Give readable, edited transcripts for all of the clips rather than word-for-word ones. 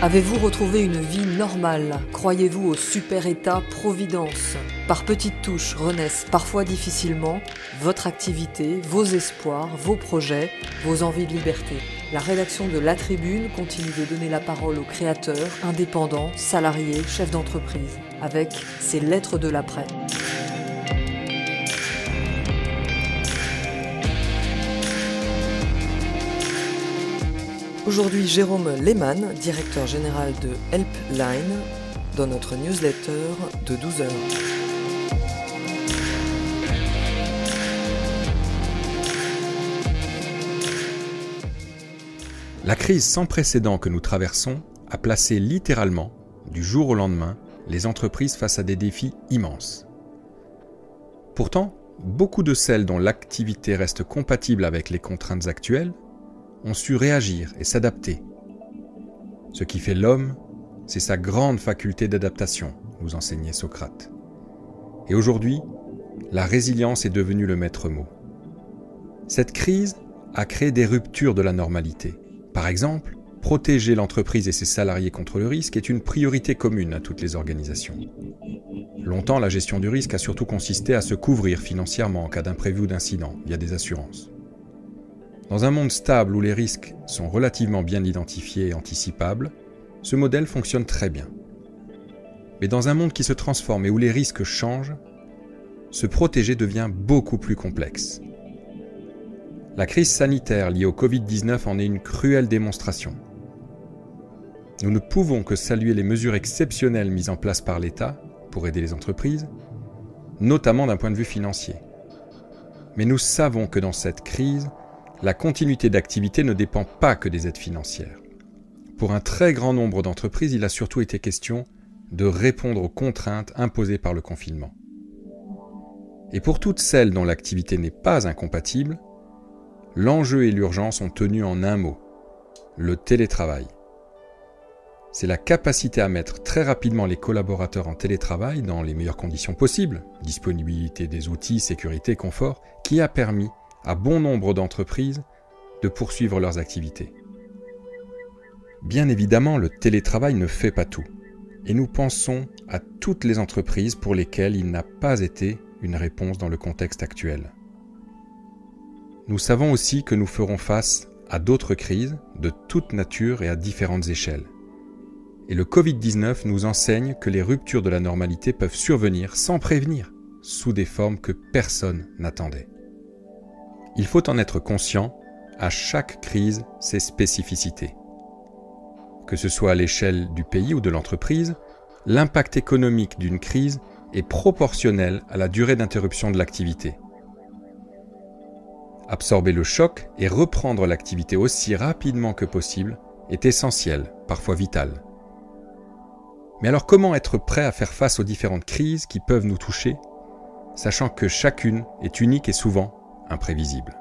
Avez-vous retrouvé une vie normale? Croyez-vous au super-état-providence? Par petites touches renaissent parfois difficilement votre activité, vos espoirs, vos projets, vos envies de liberté. La rédaction de La Tribune continue de donner la parole aux créateurs, indépendants, salariés, chefs d'entreprise, avec ses lettres de l'après. Aujourd'hui, Jérôme Lehmann, directeur général de Helpline, dans notre newsletter de 12h. La crise sans précédent que nous traversons a placé littéralement, du jour au lendemain, les entreprises face à des défis immenses. Pourtant, beaucoup de celles dont l'activité reste compatible avec les contraintes actuelles ont su réagir et s'adapter. Ce qui fait l'homme, c'est sa grande faculté d'adaptation, nous enseignait Socrate. Et aujourd'hui, la résilience est devenue le maître mot. Cette crise a créé des ruptures de la normalité. Par exemple, protéger l'entreprise et ses salariés contre le risque est une priorité commune à toutes les organisations. Longtemps, la gestion du risque a surtout consisté à se couvrir financièrement en cas d'imprévu ou d'incident via des assurances. Dans un monde stable où les risques sont relativement bien identifiés et anticipables, ce modèle fonctionne très bien. Mais dans un monde qui se transforme et où les risques changent, se protéger devient beaucoup plus complexe. La crise sanitaire liée au Covid-19 en est une cruelle démonstration. Nous ne pouvons que saluer les mesures exceptionnelles mises en place par l'État pour aider les entreprises, notamment d'un point de vue financier. Mais nous savons que dans cette crise, la continuité d'activité ne dépend pas que des aides financières. Pour un très grand nombre d'entreprises, il a surtout été question de répondre aux contraintes imposées par le confinement. Et pour toutes celles dont l'activité n'est pas incompatible, l'enjeu et l'urgence sont tenus en un mot, le télétravail. C'est la capacité à mettre très rapidement les collaborateurs en télétravail dans les meilleures conditions possibles, disponibilité des outils, sécurité, confort, qui a permis à bon nombre d'entreprises de poursuivre leurs activités. Bien évidemment, le télétravail ne fait pas tout, et nous pensons à toutes les entreprises pour lesquelles il n'a pas été une réponse dans le contexte actuel. Nous savons aussi que nous ferons face à d'autres crises de toute nature et à différentes échelles. Et le Covid-19 nous enseigne que les ruptures de la normalité peuvent survenir sans prévenir, sous des formes que personne n'attendait. Il faut en être conscient, à chaque crise, ses spécificités. Que ce soit à l'échelle du pays ou de l'entreprise, l'impact économique d'une crise est proportionnel à la durée d'interruption de l'activité. Absorber le choc et reprendre l'activité aussi rapidement que possible est essentiel, parfois vital. Mais alors comment être prêt à faire face aux différentes crises qui peuvent nous toucher, sachant que chacune est unique et souvent imprévisible.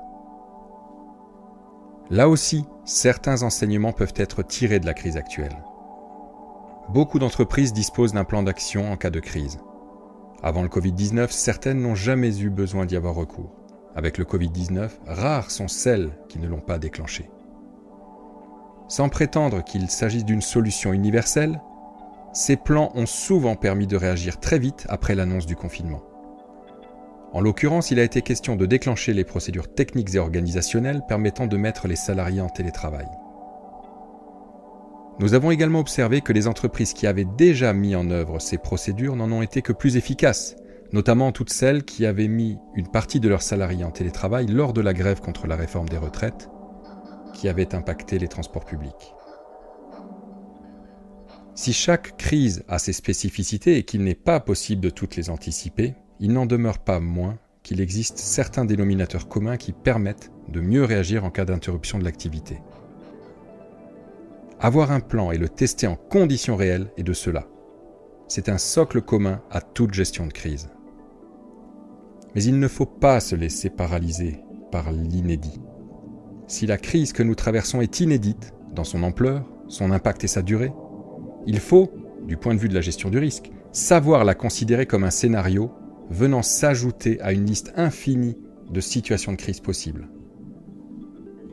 Là aussi, certains enseignements peuvent être tirés de la crise actuelle. Beaucoup d'entreprises disposent d'un plan d'action en cas de crise. Avant le Covid-19, certaines n'ont jamais eu besoin d'y avoir recours. Avec le Covid-19, rares sont celles qui ne l'ont pas déclenché. Sans prétendre qu'il s'agisse d'une solution universelle, ces plans ont souvent permis de réagir très vite après l'annonce du confinement. En l'occurrence, il a été question de déclencher les procédures techniques et organisationnelles permettant de mettre les salariés en télétravail. Nous avons également observé que les entreprises qui avaient déjà mis en œuvre ces procédures n'en ont été que plus efficaces, notamment toutes celles qui avaient mis une partie de leurs salariés en télétravail lors de la grève contre la réforme des retraites, qui avait impacté les transports publics. Si chaque crise a ses spécificités et qu'il n'est pas possible de toutes les anticiper, il n'en demeure pas moins qu'il existe certains dénominateurs communs qui permettent de mieux réagir en cas d'interruption de l'activité. Avoir un plan et le tester en conditions réelles est de cela. C'est un socle commun à toute gestion de crise. Mais il ne faut pas se laisser paralyser par l'inédit. Si la crise que nous traversons est inédite dans son ampleur, son impact et sa durée, il faut, du point de vue de la gestion du risque, savoir la considérer comme un scénario venant s'ajouter à une liste infinie de situations de crise possibles.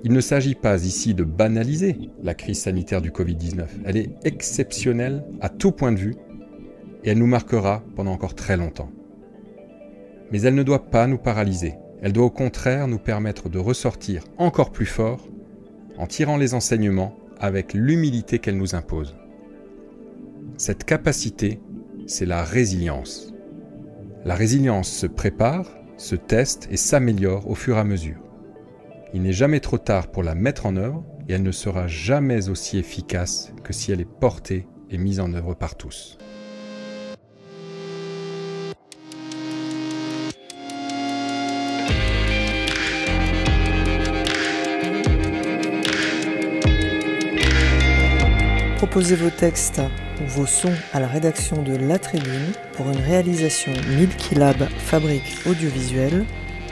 Il ne s'agit pas ici de banaliser la crise sanitaire du Covid-19. Elle est exceptionnelle à tout point de vue et elle nous marquera pendant encore très longtemps. Mais elle ne doit pas nous paralyser. Elle doit au contraire nous permettre de ressortir encore plus fort en tirant les enseignements avec l'humilité qu'elle nous impose. Cette capacité, c'est la résilience. La résilience se prépare, se teste et s'améliore au fur et à mesure. Il n'est jamais trop tard pour la mettre en œuvre et elle ne sera jamais aussi efficace que si elle est portée et mise en œuvre par tous. Proposez vos textes ou vos sons à la rédaction de La Tribune pour une réalisation Milky Lab Fabrique Audiovisuelle.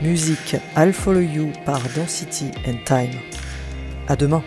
Musique I'll Follow You par Density and Time. À demain.